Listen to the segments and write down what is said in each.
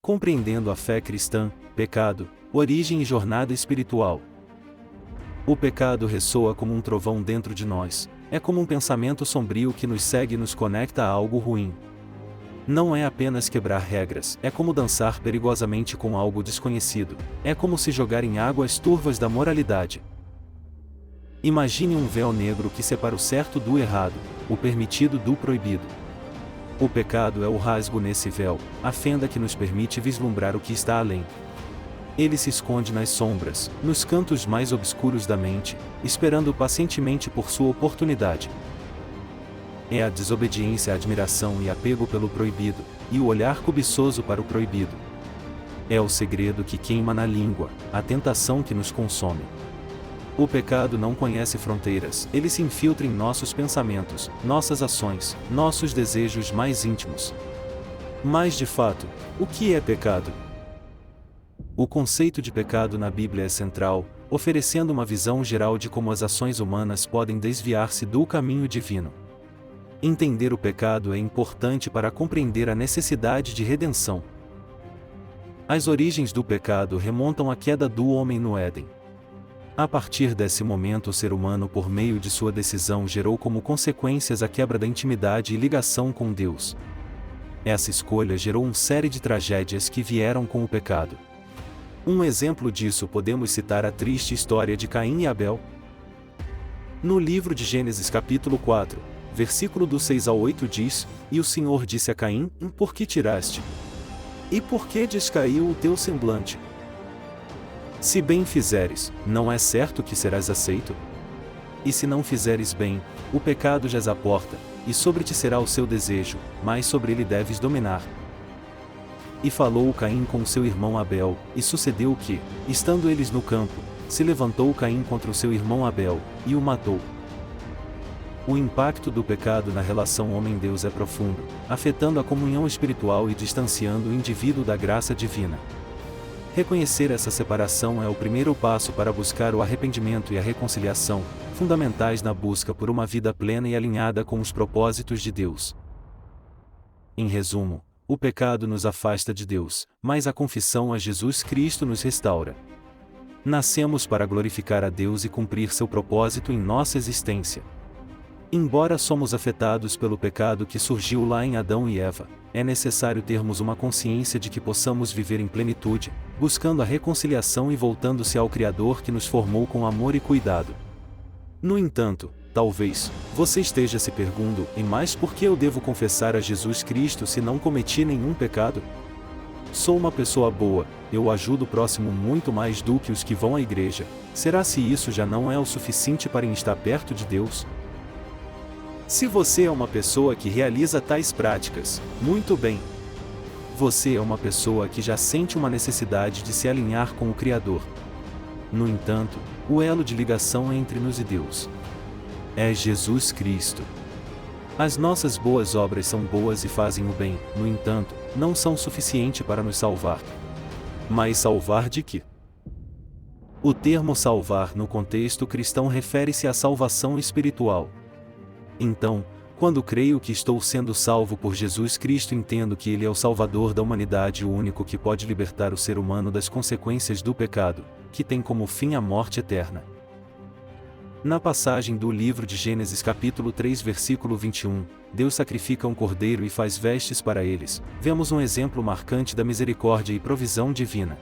Compreendendo a fé cristã, pecado, origem e jornada espiritual. O pecado ressoa como um trovão dentro de nós, é como um pensamento sombrio que nos segue e nos conecta a algo ruim. Não é apenas quebrar regras, é como dançar perigosamente com algo desconhecido, é como se jogar em águas turvas da moralidade. Imagine um véu negro que separa o certo do errado, o permitido do proibido. O pecado é o rasgo nesse véu, a fenda que nos permite vislumbrar o que está além. Ele se esconde nas sombras, nos cantos mais obscuros da mente, esperando pacientemente por sua oportunidade. É a desobediência, a admiração e apego pelo proibido, e o olhar cobiçoso para o proibido. É o segredo que queima na língua, a tentação que nos consome. O pecado não conhece fronteiras, ele se infiltra em nossos pensamentos, nossas ações, nossos desejos mais íntimos. Mas de fato, o que é pecado? O conceito de pecado na Bíblia é central, oferecendo uma visão geral de como as ações humanas podem desviar-se do caminho divino. Entender o pecado é importante para compreender a necessidade de redenção. As origens do pecado remontam à queda do homem no Éden. A partir desse momento, o ser humano, por meio de sua decisão, gerou como consequências a quebra da intimidade e ligação com Deus. Essa escolha gerou uma série de tragédias que vieram com o pecado. Um exemplo disso podemos citar a triste história de Caim e Abel. No livro de Gênesis capítulo 4, versículo do 6 ao 8 diz: E o Senhor disse a Caim: Por que tiraste? E por que descaiu o teu semblante? Se bem fizeres, não é certo que serás aceito? E se não fizeres bem, o pecado jaz à porta, e sobre ti será o seu desejo, mas sobre ele deves dominar. E falou Caim com seu irmão Abel, e sucedeu que, estando eles no campo, se levantou Caim contra o seu irmão Abel, e o matou. O impacto do pecado na relação homem-Deus é profundo, afetando a comunhão espiritual e distanciando o indivíduo da graça divina. Reconhecer essa separação é o primeiro passo para buscar o arrependimento e a reconciliação, fundamentais na busca por uma vida plena e alinhada com os propósitos de Deus. Em resumo, o pecado nos afasta de Deus, mas a confissão a Jesus Cristo nos restaura. Nascemos para glorificar a Deus e cumprir seu propósito em nossa existência. Embora somos afetados pelo pecado que surgiu lá em Adão e Eva, é necessário termos uma consciência de que possamos viver em plenitude, buscando a reconciliação e voltando-se ao Criador que nos formou com amor e cuidado. No entanto, talvez, você esteja se perguntando: mas por que eu devo confessar a Jesus Cristo se não cometi nenhum pecado? Sou uma pessoa boa, eu ajudo o próximo muito mais do que os que vão à igreja. Será se isso já não é o suficiente para estar perto de Deus? Se você é uma pessoa que realiza tais práticas, muito bem. Você é uma pessoa que já sente uma necessidade de se alinhar com o Criador. No entanto, o elo de ligação entre nós e Deus é Jesus Cristo. As nossas boas obras são boas e fazem o bem, no entanto, não são suficiente para nos salvar. Mas salvar de quê? O termo salvar no contexto cristão refere-se à salvação espiritual. Então, quando creio que estou sendo salvo por Jesus Cristo, entendo que Ele é o Salvador da humanidade, o único que pode libertar o ser humano das consequências do pecado, que tem como fim a morte eterna. Na passagem do livro de Gênesis capítulo 3 versículo 21, Deus sacrifica um cordeiro e faz vestes para eles. Vemos um exemplo marcante da misericórdia e provisão divina.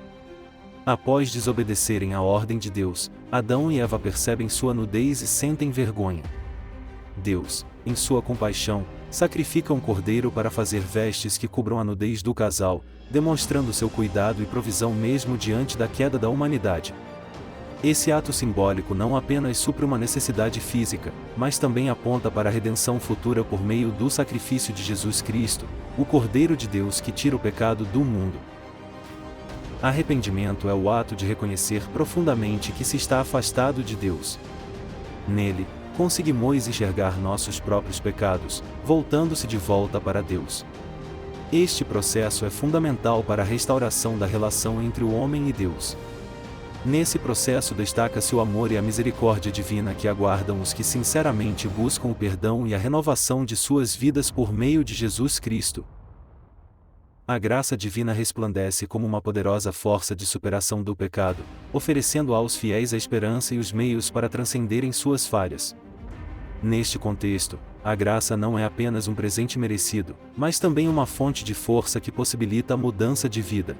Após desobedecerem à ordem de Deus, Adão e Eva percebem sua nudez e sentem vergonha. Deus, em sua compaixão, sacrifica um cordeiro para fazer vestes que cubram a nudez do casal, demonstrando seu cuidado e provisão mesmo diante da queda da humanidade. Esse ato simbólico não apenas supre uma necessidade física, mas também aponta para a redenção futura por meio do sacrifício de Jesus Cristo, o Cordeiro de Deus que tira o pecado do mundo. Arrependimento é o ato de reconhecer profundamente que se está afastado de Deus. Nele, conseguimos enxergar nossos próprios pecados, voltando-se de volta para Deus. Este processo é fundamental para a restauração da relação entre o homem e Deus. Nesse processo destaca-se o amor e a misericórdia divina que aguardam os que sinceramente buscam o perdão e a renovação de suas vidas por meio de Jesus Cristo. A graça divina resplandece como uma poderosa força de superação do pecado, oferecendo aos fiéis a esperança e os meios para transcenderem suas falhas. Neste contexto, a graça não é apenas um presente merecido, mas também uma fonte de força que possibilita a mudança de vida.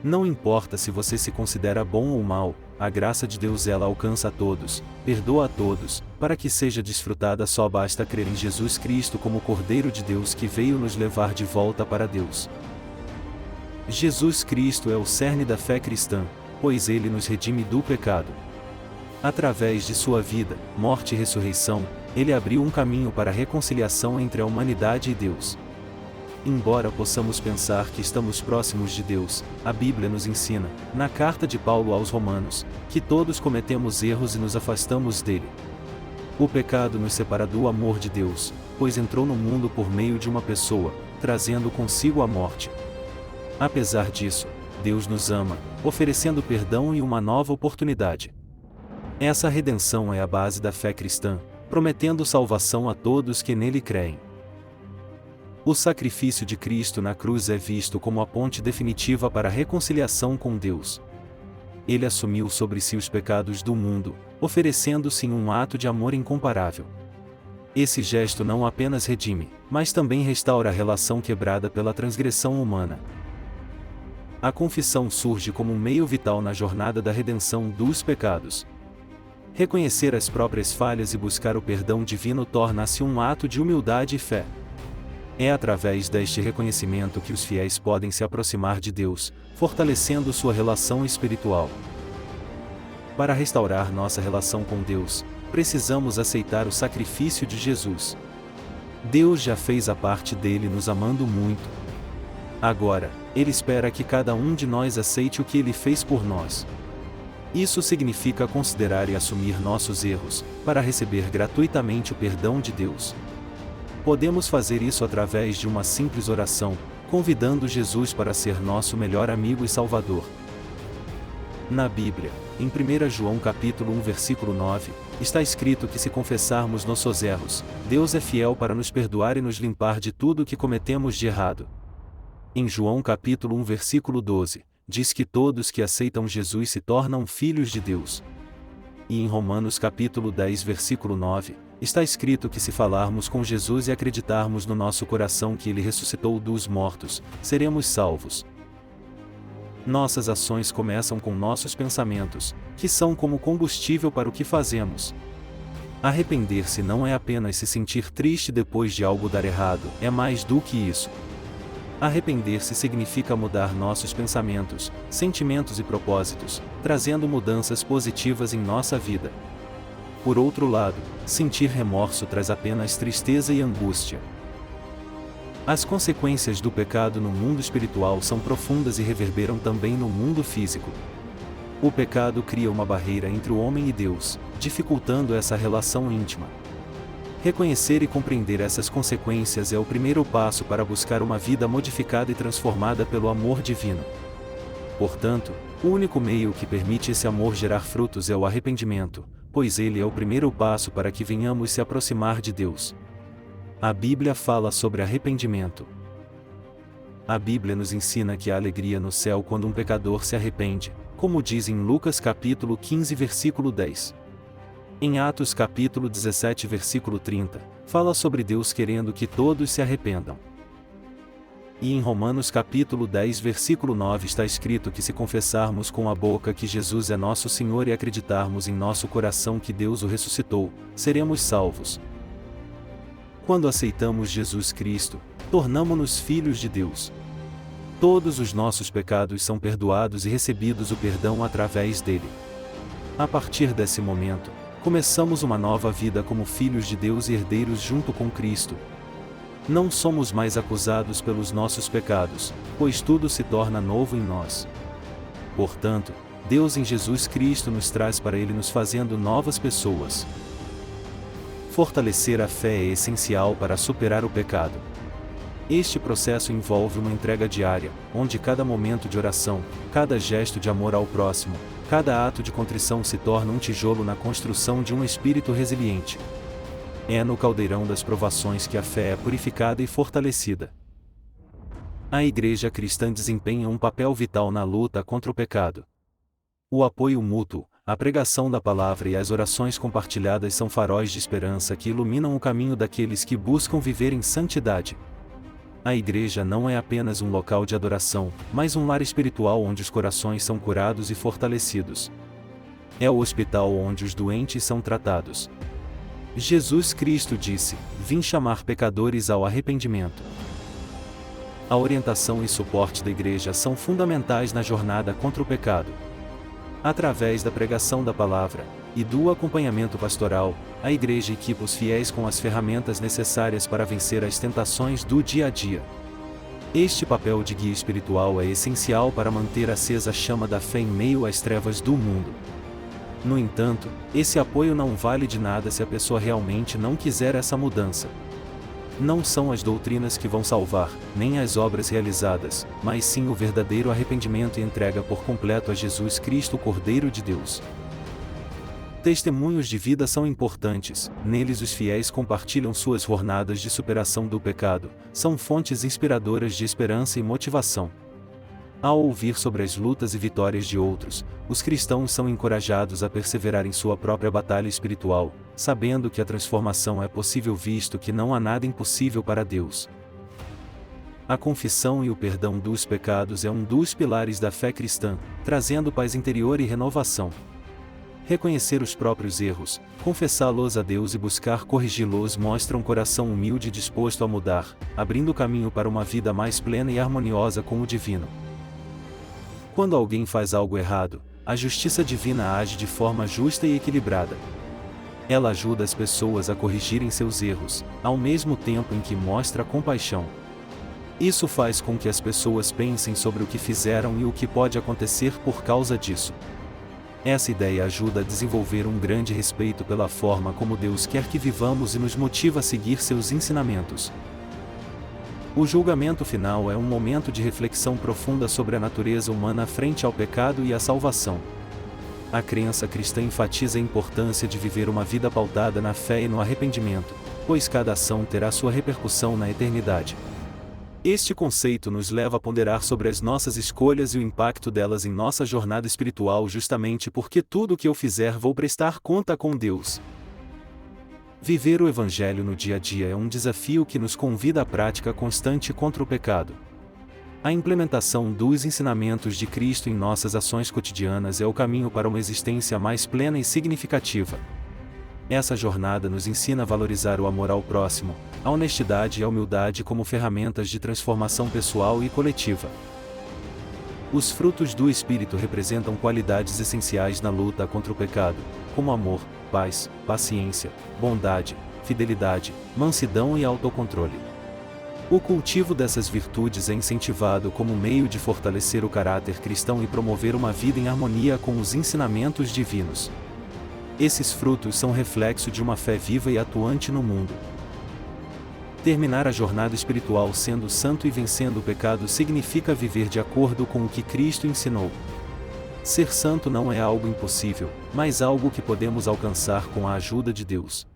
Não importa se você se considera bom ou mal, a graça de Deus ela alcança a todos, perdoa a todos, para que seja desfrutada só basta crer em Jesus Cristo como o Cordeiro de Deus que veio nos levar de volta para Deus. Jesus Cristo é o cerne da fé cristã, pois ele nos redime do pecado. Através de sua vida, morte e ressurreição, ele abriu um caminho para a reconciliação entre a humanidade e Deus. Embora possamos pensar que estamos próximos de Deus, a Bíblia nos ensina, na carta de Paulo aos Romanos, que todos cometemos erros e nos afastamos dele. O pecado nos separa do amor de Deus, pois entrou no mundo por meio de uma pessoa, trazendo consigo a morte. Apesar disso, Deus nos ama, oferecendo perdão e uma nova oportunidade. Essa redenção é a base da fé cristã, prometendo salvação a todos que nele creem. O sacrifício de Cristo na cruz é visto como a ponte definitiva para a reconciliação com Deus. Ele assumiu sobre si os pecados do mundo, oferecendo-se em um ato de amor incomparável. Esse gesto não apenas redime, mas também restaura a relação quebrada pela transgressão humana. A confissão surge como um meio vital na jornada da redenção dos pecados. Reconhecer as próprias falhas e buscar o perdão divino torna-se um ato de humildade e fé. É através deste reconhecimento que os fiéis podem se aproximar de Deus, fortalecendo sua relação espiritual. Para restaurar nossa relação com Deus, precisamos aceitar o sacrifício de Jesus. Deus já fez a parte dele nos amando muito. Agora, Ele espera que cada um de nós aceite o que Ele fez por nós. Isso significa considerar e assumir nossos erros, para receber gratuitamente o perdão de Deus. Podemos fazer isso através de uma simples oração, convidando Jesus para ser nosso melhor amigo e Salvador. Na Bíblia, em 1 João capítulo 1 versículo 9, está escrito que se confessarmos nossos erros, Deus é fiel para nos perdoar e nos limpar de tudo o que cometemos de errado. Em João capítulo 1 versículo 12, diz que todos que aceitam Jesus se tornam filhos de Deus. E em Romanos capítulo 10 versículo 9, está escrito que se falarmos com Jesus e acreditarmos no nosso coração que Ele ressuscitou dos mortos, seremos salvos. Nossas ações começam com nossos pensamentos, que são como combustível para o que fazemos. Arrepender-se não é apenas se sentir triste depois de algo dar errado, é mais do que isso. Arrepender-se significa mudar nossos pensamentos, sentimentos e propósitos, trazendo mudanças positivas em nossa vida. Por outro lado, sentir remorso traz apenas tristeza e angústia. As consequências do pecado no mundo espiritual são profundas e reverberam também no mundo físico. O pecado cria uma barreira entre o homem e Deus, dificultando essa relação íntima. Reconhecer e compreender essas consequências é o primeiro passo para buscar uma vida modificada e transformada pelo amor divino. Portanto, o único meio que permite esse amor gerar frutos é o arrependimento, pois ele é o primeiro passo para que venhamos se aproximar de Deus. A Bíblia fala sobre arrependimento. A Bíblia nos ensina que há alegria no céu quando um pecador se arrepende, como diz em Lucas capítulo 15 versículo 10. Em Atos capítulo 17 versículo 30, fala sobre Deus querendo que todos se arrependam. E em Romanos capítulo 10 versículo 9 está escrito que se confessarmos com a boca que Jesus é nosso Senhor e acreditarmos em nosso coração que Deus o ressuscitou, seremos salvos. Quando aceitamos Jesus Cristo, tornamo-nos filhos de Deus. Todos os nossos pecados são perdoados e recebidos o perdão através dele. A partir desse momento, começamos uma nova vida como filhos de Deus e herdeiros junto com Cristo. Não somos mais acusados pelos nossos pecados, pois tudo se torna novo em nós. Portanto, Deus em Jesus Cristo nos traz para Ele nos fazendo novas pessoas. Fortalecer a fé é essencial para superar o pecado. Este processo envolve uma entrega diária, onde cada momento de oração, cada gesto de amor ao próximo, cada ato de contrição se torna um tijolo na construção de um espírito resiliente. É no caldeirão das provações que a fé é purificada e fortalecida. A Igreja cristã desempenha um papel vital na luta contra o pecado. O apoio mútuo, a pregação da palavra e as orações compartilhadas são faróis de esperança que iluminam o caminho daqueles que buscam viver em santidade. A igreja não é apenas um local de adoração, mas um lar espiritual onde os corações são curados e fortalecidos. É o hospital onde os doentes são tratados. Jesus Cristo disse: "Vim chamar pecadores ao arrependimento." A orientação e suporte da igreja são fundamentais na jornada contra o pecado. Através da pregação da palavra e do acompanhamento pastoral, a igreja equipa os fiéis com as ferramentas necessárias para vencer as tentações do dia a dia. Este papel de guia espiritual é essencial para manter acesa a chama da fé em meio às trevas do mundo. No entanto, esse apoio não vale de nada se a pessoa realmente não quiser essa mudança. Não são as doutrinas que vão salvar, nem as obras realizadas, mas sim o verdadeiro arrependimento e entrega por completo a Jesus Cristo, o Cordeiro de Deus. Testemunhos de vida são importantes, neles os fiéis compartilham suas jornadas de superação do pecado, são fontes inspiradoras de esperança e motivação. Ao ouvir sobre as lutas e vitórias de outros, os cristãos são encorajados a perseverar em sua própria batalha espiritual, sabendo que a transformação é possível visto que não há nada impossível para Deus. A confissão e o perdão dos pecados é um dos pilares da fé cristã, trazendo paz interior e renovação. Reconhecer os próprios erros, confessá-los a Deus e buscar corrigi-los mostra um coração humilde e disposto a mudar, abrindo caminho para uma vida mais plena e harmoniosa com o divino. Quando alguém faz algo errado, a justiça divina age de forma justa e equilibrada. Ela ajuda as pessoas a corrigirem seus erros, ao mesmo tempo em que mostra compaixão. Isso faz com que as pessoas pensem sobre o que fizeram e o que pode acontecer por causa disso. Essa ideia ajuda a desenvolver um grande respeito pela forma como Deus quer que vivamos e nos motiva a seguir seus ensinamentos. O julgamento final é um momento de reflexão profunda sobre a natureza humana frente ao pecado e à salvação. A crença cristã enfatiza a importância de viver uma vida pautada na fé e no arrependimento, pois cada ação terá sua repercussão na eternidade. Este conceito nos leva a ponderar sobre as nossas escolhas e o impacto delas em nossa jornada espiritual, justamente porque tudo o que eu fizer vou prestar conta com Deus. Viver o Evangelho no dia a dia é um desafio que nos convida à prática constante contra o pecado. A implementação dos ensinamentos de Cristo em nossas ações cotidianas é o caminho para uma existência mais plena e significativa. Essa jornada nos ensina a valorizar o amor ao próximo, a honestidade e a humildade como ferramentas de transformação pessoal e coletiva. Os frutos do Espírito representam qualidades essenciais na luta contra o pecado, como amor, paz, paciência, bondade, fidelidade, mansidão e autocontrole. O cultivo dessas virtudes é incentivado como meio de fortalecer o caráter cristão e promover uma vida em harmonia com os ensinamentos divinos. Esses frutos são reflexo de uma fé viva e atuante no mundo. Terminar a jornada espiritual sendo santo e vencendo o pecado significa viver de acordo com o que Cristo ensinou. Ser santo não é algo impossível, mas algo que podemos alcançar com a ajuda de Deus.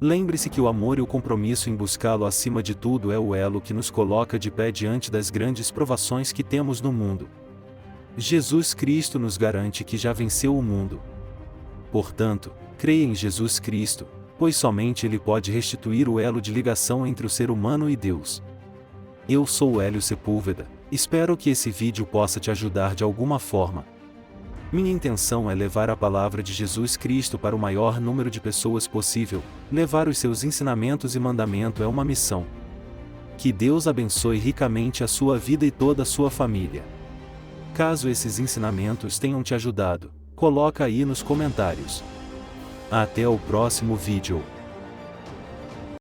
Lembre-se que o amor e o compromisso em buscá-lo acima de tudo é o elo que nos coloca de pé diante das grandes provações que temos no mundo. Jesus Cristo nos garante que já venceu o mundo. Portanto, creia em Jesus Cristo, pois somente Ele pode restituir o elo de ligação entre o ser humano e Deus. Eu sou Hélio Sepúlveda, espero que esse vídeo possa te ajudar de alguma forma. Minha intenção é levar a palavra de Jesus Cristo para o maior número de pessoas possível, levar os seus ensinamentos e mandamento é uma missão. Que Deus abençoe ricamente a sua vida e toda a sua família. Caso esses ensinamentos tenham te ajudado, coloca aí nos comentários. Até o próximo vídeo.